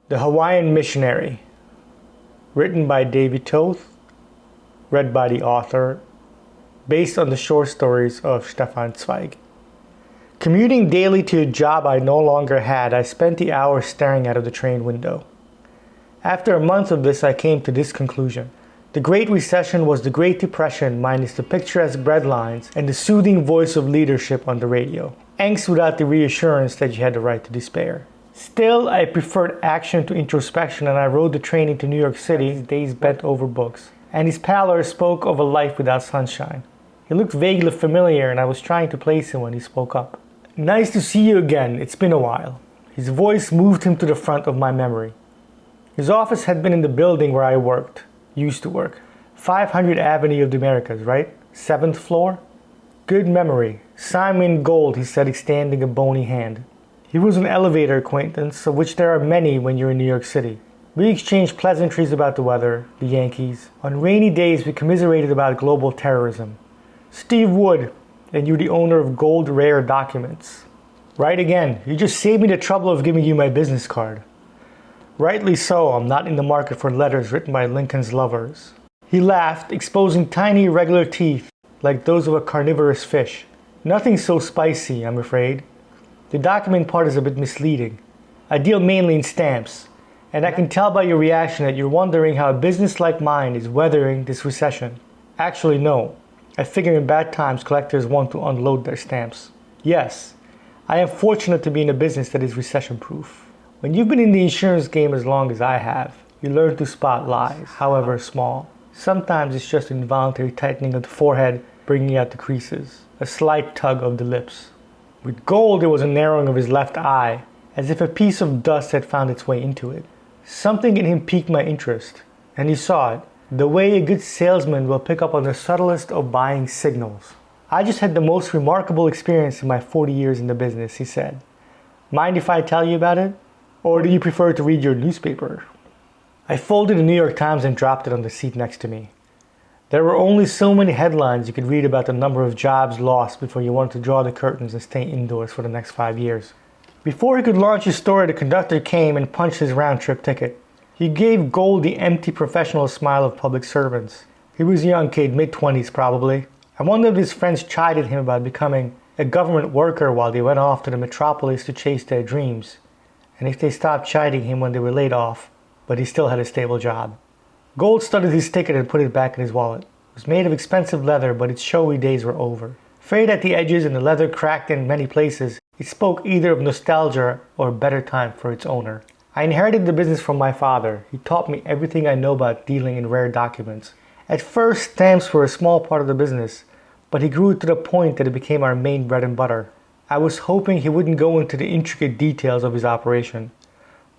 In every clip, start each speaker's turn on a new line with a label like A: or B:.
A: The Hawaiian Missionary, written by David Toth, read by the author, based on the short stories of Stefan Zweig. Commuting daily to a job I no longer had, I spent the hours staring out of the train window. After a month of this, I came to this conclusion. The Great Recession was the Great Depression minus the picturesque breadlines and the soothing voice of leadership on the radio. Angst without the reassurance that you had the right to despair. Still, I preferred action to introspection, and I rode the train into New York City, his days bent over books. And his pallor spoke of a life without sunshine. He looked vaguely familiar, and I was trying to place him when he spoke up. "Nice to see you again, it's been a while." His voice moved him to the front of my memory. His office had been in the building where I used to work. 500 Avenue of the Americas, right? 7th floor? Good memory. Sign me in gold, he said, extending a bony hand. He was an elevator acquaintance, of which there are many when you're in New York City. We exchanged pleasantries about the weather, the Yankees. On rainy days, we commiserated about global terrorism. "Steve Wood, and you're the owner of Gold Rare Documents." "Right again. You just saved me the trouble of giving you my business card." "Rightly so. I'm not in the market for letters written by Lincoln's lovers." He laughed, exposing tiny irregular teeth, like those of a carnivorous fish. "Nothing so spicy, I'm afraid. The document part is a bit misleading. I deal mainly in stamps, and I can tell by your reaction that you're wondering how a business like mine is weathering this recession." "Actually, no. I figure in bad times collectors want to unload their stamps." "Yes, I am fortunate to be in a business that is recession-proof." When you've been in the insurance game as long as I have, you learn to spot lies, however small. Sometimes it's just an involuntary tightening of the forehead, bringing out the creases, a slight tug of the lips. With Gold, there was a narrowing of his left eye, as if a piece of dust had found its way into it. Something in him piqued my interest, and he saw it, the way a good salesman will pick up on the subtlest of buying signals. "I just had the most remarkable experience in my 40 years in the business," he said. "Mind if I tell you about it? Or do you prefer to read your newspaper?" I folded the New York Times and dropped it on the seat next to me. There were only so many headlines you could read about the number of jobs lost before you wanted to draw the curtains and stay indoors for the next 5 years. Before he could launch his story, the conductor came and punched his round-trip ticket. He gave Gold the empty professional smile of public servants. He was a young kid, mid-20s probably. I wondered if his friends chided him about becoming a government worker while they went off to the metropolis to chase their dreams, and if they stopped chiding him when they were laid off, but he still had a stable job. Gold studied his ticket and put it back in his wallet. It was made of expensive leather, but its showy days were over. Frayed at the edges and the leather cracked in many places, it spoke either of nostalgia or a better time for its owner. I inherited the business from my father. He taught me everything I know about dealing in rare documents. At first, stamps were a small part of the business, but he grew it to the point that it became our main bread and butter. I was hoping he wouldn't go into the intricate details of his operation.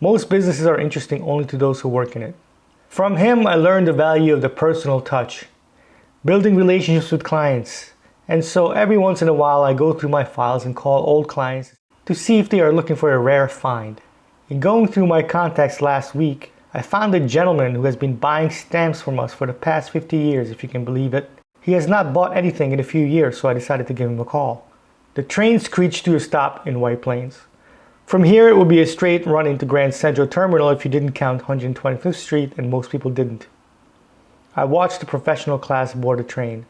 A: Most businesses are interesting only to those who work in it. From him, I learned the value of the personal touch, building relationships with clients, and so every once in a while I go through my files and call old clients to see if they are looking for a rare find. In going through my contacts last week, I found a gentleman who has been buying stamps from us for the past 50 years, if you can believe it. He has not bought anything in a few years, so I decided to give him a call. The train screeched to a stop in White Plains. From here, it would be a straight run into Grand Central Terminal if you didn't count 125th Street, and most people didn't. I watched the professional class board the train.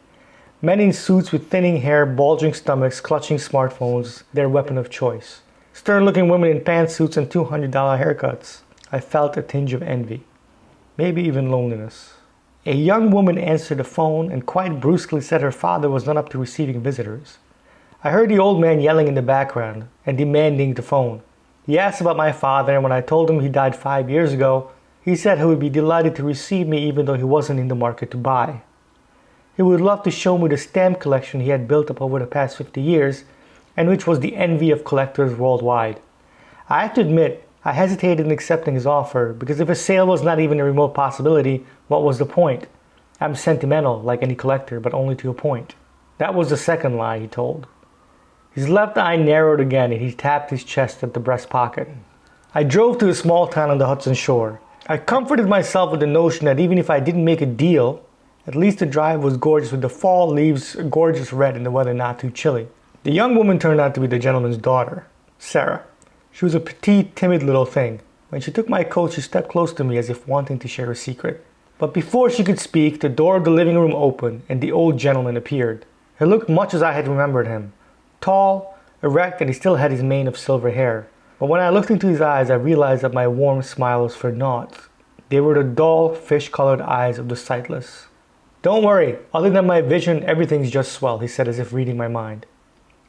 A: Men in suits with thinning hair, bulging stomachs, clutching smartphones, their weapon of choice. Stern-looking women in pantsuits and $200 haircuts. I felt a tinge of envy, maybe even loneliness. A young woman answered the phone and quite brusquely said her father was not up to receiving visitors. I heard the old man yelling in the background and demanding the phone. He asked about my father, and when I told him he died 5 years ago, he said he would be delighted to receive me even though he wasn't in the market to buy. He would love to show me the stamp collection he had built up over the past 50 years, and which was the envy of collectors worldwide. I have to admit, I hesitated in accepting his offer, because if a sale was not even a remote possibility, what was the point? I'm sentimental, like any collector, but only to a point. That was the second lie, he told. His left eye narrowed again, and he tapped his chest at the breast pocket. I drove to a small town on the Hudson Shore. I comforted myself with the notion that even if I didn't make a deal, at least the drive was gorgeous with the fall leaves a gorgeous red and the weather not too chilly. The young woman turned out to be the gentleman's daughter, Sarah. She was a petite, timid little thing. When she took my coat, she stepped close to me as if wanting to share a secret. But before she could speak, the door of the living room opened and the old gentleman appeared. He looked much as I had remembered him. Tall, erect, and he still had his mane of silver hair. But when I looked into his eyes, I realized that my warm smile was for naught. They were the dull, fish-colored eyes of the sightless. "Don't worry, other than my vision, everything's just swell," he said as if reading my mind.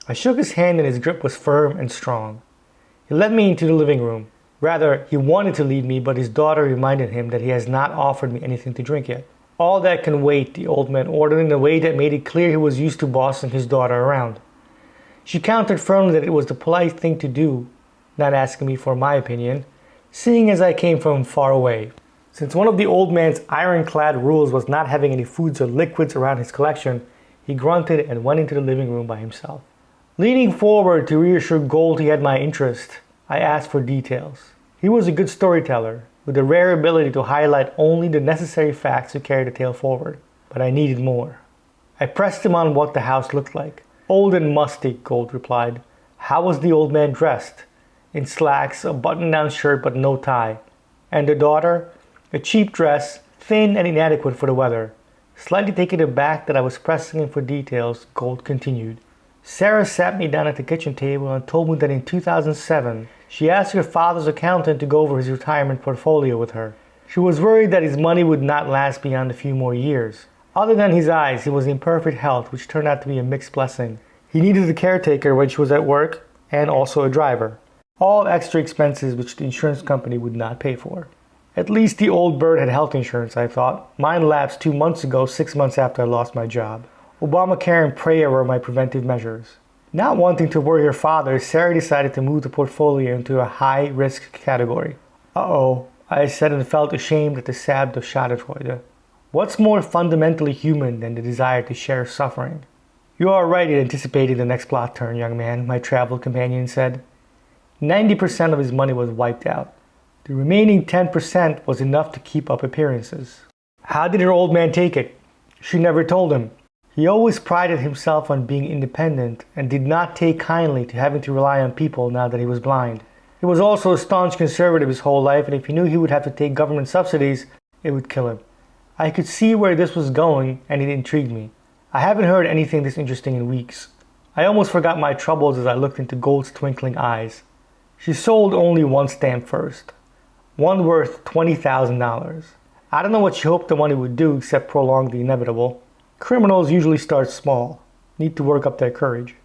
A: I shook his hand and his grip was firm and strong. He led me into the living room. Rather, he wanted to lead me, but his daughter reminded him that he has not offered me anything to drink yet. "All that can wait," the old man ordered in a way that made it clear he was used to bossing his daughter around. She countered firmly that it was the polite thing to do, not asking me for my opinion, seeing as I came from far away. Since one of the old man's ironclad rules was not having any foods or liquids around his collection, he grunted and went into the living room by himself. Leaning forward to reassure Gold he had my interest, I asked for details. He was a good storyteller, with the rare ability to highlight only the necessary facts to carry the tale forward, but I needed more. I pressed him on what the house looked like. "Old and musty," Gold replied. "How was the old man dressed?" "In slacks, a button-down shirt but no tie." "And the daughter?" "A cheap dress, thin and inadequate for the weather." Slightly taken aback that I was pressing him for details, Gold continued. "Sarah sat me down at the kitchen table and told me that in 2007, she asked her father's accountant to go over his retirement portfolio with her. She was worried that his money would not last beyond a few more years. Other than his eyes, he was in perfect health, which turned out to be a mixed blessing. He needed a caretaker when she was at work, and also a driver. All extra expenses which the insurance company would not pay for. At least the old bird had health insurance, I thought. Mine lapsed 2 months ago, 6 months after I lost my job. Obamacare and prayer were my preventive measures. Not wanting to worry her father, Sarah decided to move the portfolio into a high-risk category. "Uh-oh," I said and felt ashamed at the sad of Schadenfreude. What's more fundamentally human than the desire to share suffering? "You are right in anticipating the next plot turn, young man," my travel companion said. 90% of his money was wiped out. The remaining 10% was enough to keep up appearances. How did her old man take it? She never told him. He always prided himself on being independent and did not take kindly to having to rely on people now that he was blind. He was also a staunch conservative his whole life, and if he knew he would have to take government subsidies, it would kill him. I could see where this was going, and it intrigued me. I haven't heard anything this interesting in weeks. I almost forgot my troubles as I looked into Gold's twinkling eyes. She sold only one stamp first. One worth $20,000. I don't know what she hoped the money would do except prolong the inevitable. Criminals usually start small, need to work up their courage.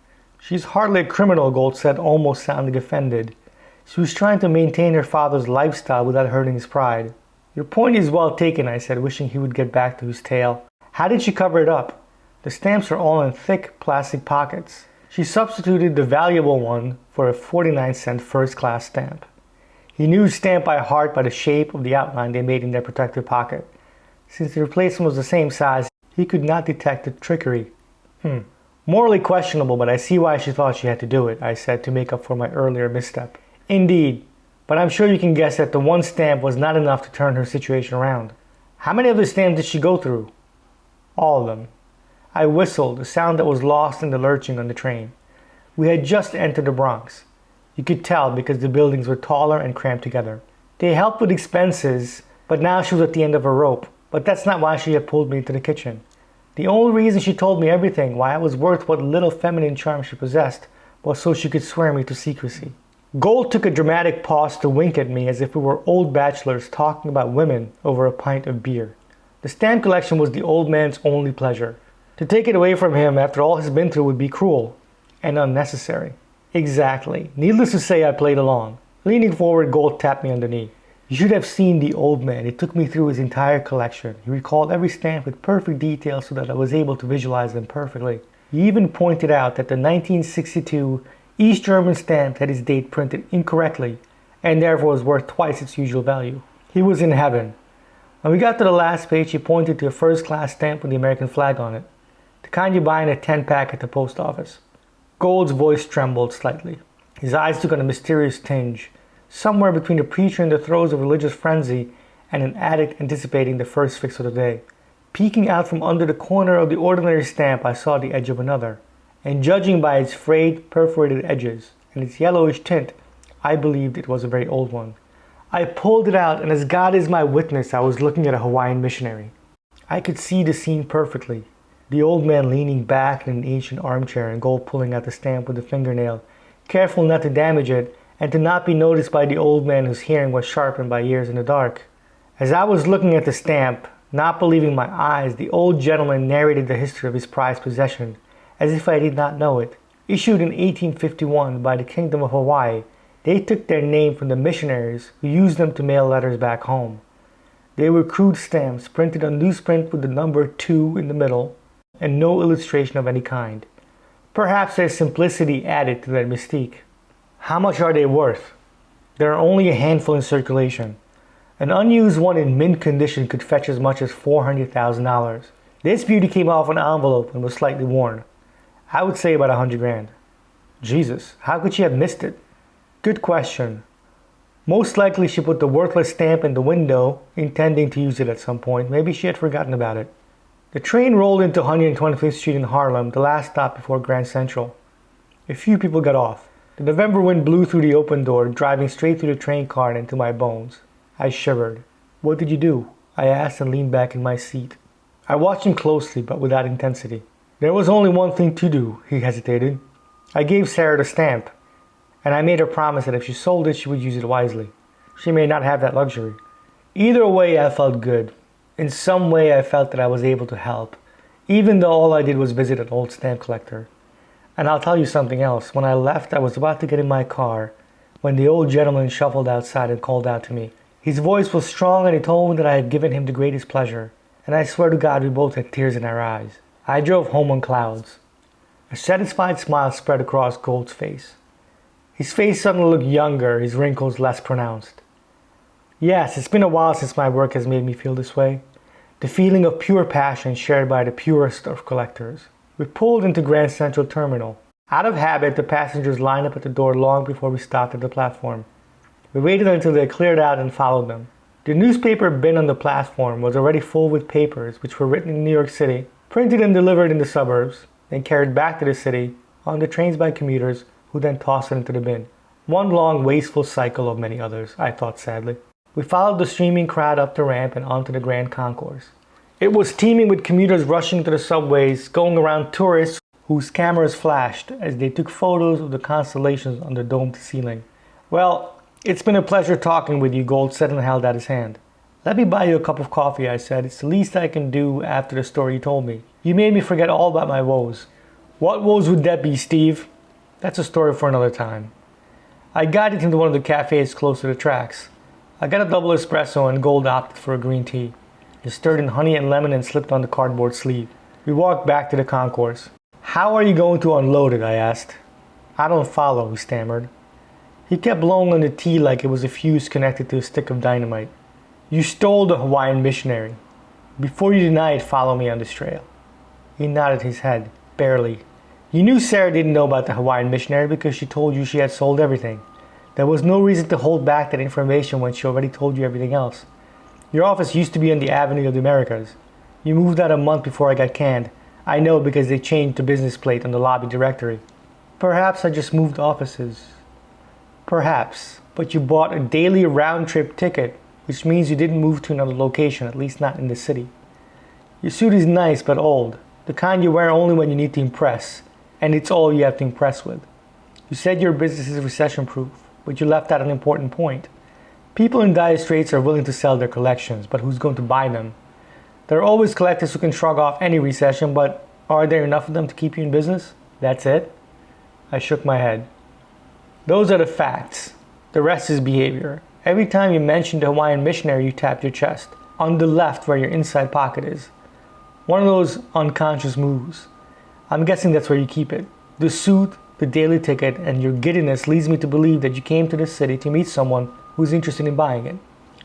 A: "She's hardly a criminal," Gold said, almost sounding offended. "She was trying to maintain her father's lifestyle without hurting his pride." "Your point is well taken," I said, wishing he would get back to his tale. "How did she cover it up?" "The stamps are all in thick plastic pockets. She substituted the valuable one for a 49-cent first-class stamp." He knew his stamp by heart by the shape of the outline they made in their protective pocket. Since the replacement was the same size, he could not detect the trickery. Morally questionable, but I see why she thought she had to do it," I said to make up for my earlier misstep. "Indeed, but I'm sure you can guess that the one stamp was not enough to turn her situation around." "How many of the stamps did she go through?" "All of them." I whistled, a sound that was lost in the lurching on the train. We had just entered the Bronx. You could tell because the buildings were taller and cramped together. They helped with expenses, but now she was at the end of her rope. But that's not why she had pulled me into the kitchen. The only reason she told me everything, why I was worth what little feminine charm she possessed, was so she could swear me to secrecy. Gold took a dramatic pause to wink at me as if we were old bachelors talking about women over a pint of beer. The stamp collection was the old man's only pleasure. To take it away from him after all he's been through would be cruel and unnecessary. Exactly. Needless to say, I played along. Leaning forward, Gold tapped me on the knee. "You should have seen the old man. He took me through his entire collection. He recalled every stamp with perfect detail so that I was able to visualize them perfectly. He even pointed out that the 1962 East German stamp had its date printed incorrectly and therefore was worth twice its usual value. He was in heaven. When we got to the last page, he pointed to a first-class stamp with the American flag on it, the kind you buy in a 10-pack at the post office. Gold's voice trembled slightly. His eyes took on a mysterious tinge, somewhere between the preacher in the throes of religious frenzy and an addict anticipating the first fix of the day. Peeking out from under the corner of the ordinary stamp, I saw the edge of another, and judging by its frayed, perforated edges and its yellowish tint, I believed it was a very old one. I pulled it out, and as God is my witness, I was looking at a Hawaiian missionary. I could see the scene perfectly. The old man leaning back in an ancient armchair and Gold pulling out the stamp with a fingernail, careful not to damage it and to not be noticed by the old man whose hearing was sharpened by years in the dark. As I was looking at the stamp, not believing my eyes, the old gentleman narrated the history of his prized possession, as if I did not know it. Issued in 1851 by the Kingdom of Hawaii, they took their name from the missionaries who used them to mail letters back home. They were crude stamps printed on newsprint with the number 2 in the middle and no illustration of any kind. Perhaps their simplicity added to their mystique. How much are they worth? There are only a handful in circulation. An unused one in mint condition could fetch as much as $400,000. This beauty came off an envelope and was slightly worn. I would say about $100,000. Jesus, how could she have missed it? Good question. Most likely she put the worthless stamp in the window, intending to use it at some point. Maybe she had forgotten about it. The train rolled into 125th Street in Harlem, the last stop before Grand Central. A few people got off. The November wind blew through the open door, driving straight through the train car and into my bones. I shivered. What did you do? I asked and leaned back in my seat. I watched him closely, but without intensity. There was only one thing to do, he hesitated. I gave Sarah the stamp, and I made her promise that if she sold it, she would use it wisely. She may not have that luxury. Either way, I felt good. In some way, I felt that I was able to help, even though all I did was visit an old stamp collector. And I'll tell you something else. When I left, I was about to get in my car when the old gentleman shuffled outside and called out to me. His voice was strong and he told me that I had given him the greatest pleasure. And I swear to God, we both had tears in our eyes. I drove home on clouds. A satisfied smile spread across Gold's face. His face suddenly looked younger, his wrinkles less pronounced. Yes, it's been a while since my work has made me feel this way. The feeling of pure passion shared by the purest of collectors. We pulled into Grand Central Terminal. Out of habit, the passengers lined up at the door long before we stopped at the platform. We waited until they cleared out and followed them. The newspaper bin on the platform was already full with papers which were written in New York City, printed and delivered in the suburbs, then carried back to the city on the trains by commuters who then tossed it into the bin. One long, wasteful cycle of many others, I thought sadly. We followed the streaming crowd up the ramp and onto the Grand Concourse. It was teeming with commuters rushing to the subways, going around tourists whose cameras flashed as they took photos of the constellations on the domed ceiling. Well, it's been a pleasure talking with you, Gold said and held out his hand. Let me buy you a cup of coffee, I said. It's the least I can do after the story you told me. You made me forget all about my woes. What woes would that be, Steve? That's a story for another time. I guided him to one of the cafes close to the tracks. I got a double espresso and Gold opted for a green tea. He stirred in honey and lemon and slipped on the cardboard sleeve. We walked back to the concourse. How are you going to unload it? I asked. I don't follow, he stammered. He kept blowing on the tea like it was a fuse connected to a stick of dynamite. You stole the Hawaiian Missionary. Before you deny it, follow me on this trail. He nodded his head, barely. You knew Sarah didn't know about the Hawaiian Missionary because she told you she had sold everything. There was no reason to hold back that information when she already told you everything else. Your office used to be on the Avenue of the Americas. You moved out a month before I got canned. I know because they changed the business plate on the lobby directory. Perhaps I just moved offices. Perhaps, but you bought a daily round-trip ticket, which means you didn't move to another location, at least not in the city. Your suit is nice but old, the kind you wear only when you need to impress, and it's all you have to impress with. You said your business is recession-proof, but you left out an important point. People in dire straits are willing to sell their collections, but who's going to buy them? There are always collectors who can shrug off any recession, but are there enough of them to keep you in business? That's it? I shook my head. Those are the facts. The rest is behavior. Every time you mention the Hawaiian Missionary, you tap your chest, on the left where your inside pocket is. One of those unconscious moves. I'm guessing that's where you keep it. The suit, the daily ticket, and your giddiness leads me to believe that you came to this city to meet someone who's interested in buying it.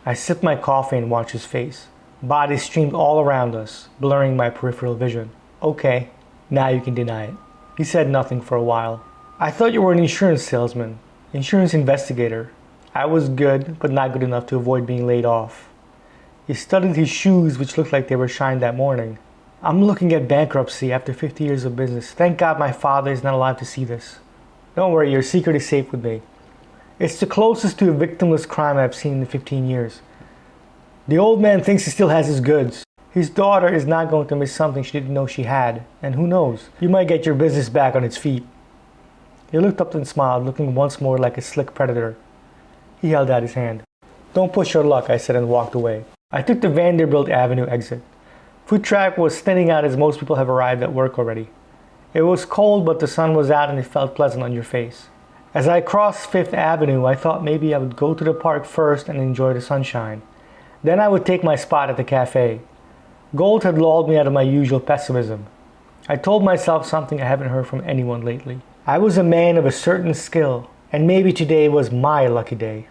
A: I sipped my coffee and watched his face. Bodies streamed all around us, blurring my peripheral vision. Okay, now you can deny it. He said nothing for a while. I thought you were an insurance salesman, insurance investigator. I was good, but not good enough to avoid being laid off. He studied his shoes, which looked like they were shined that morning. I'm looking at bankruptcy after 50 years of business. Thank God my father is not allowed to see this. Don't worry, your secret is safe with me. It's the closest to a victimless crime I've seen in 15 years. The old man thinks he still has his goods. His daughter is not going to miss something she didn't know she had, and who knows, you might get your business back on its feet. He looked up and smiled, looking once more like a slick predator. He held out his hand. Don't push your luck, I said, and walked away. I took the Vanderbilt Avenue exit. Food traffic was thinning out as most people have arrived at work already. It was cold, but the sun was out and it felt pleasant on your face. As I crossed Fifth Avenue, I thought maybe I would go to the park first and enjoy the sunshine. Then I would take my spot at the cafe. Gold had lulled me out of my usual pessimism. I told myself something I haven't heard from anyone lately. I was a man of a certain skill, and maybe today was my lucky day.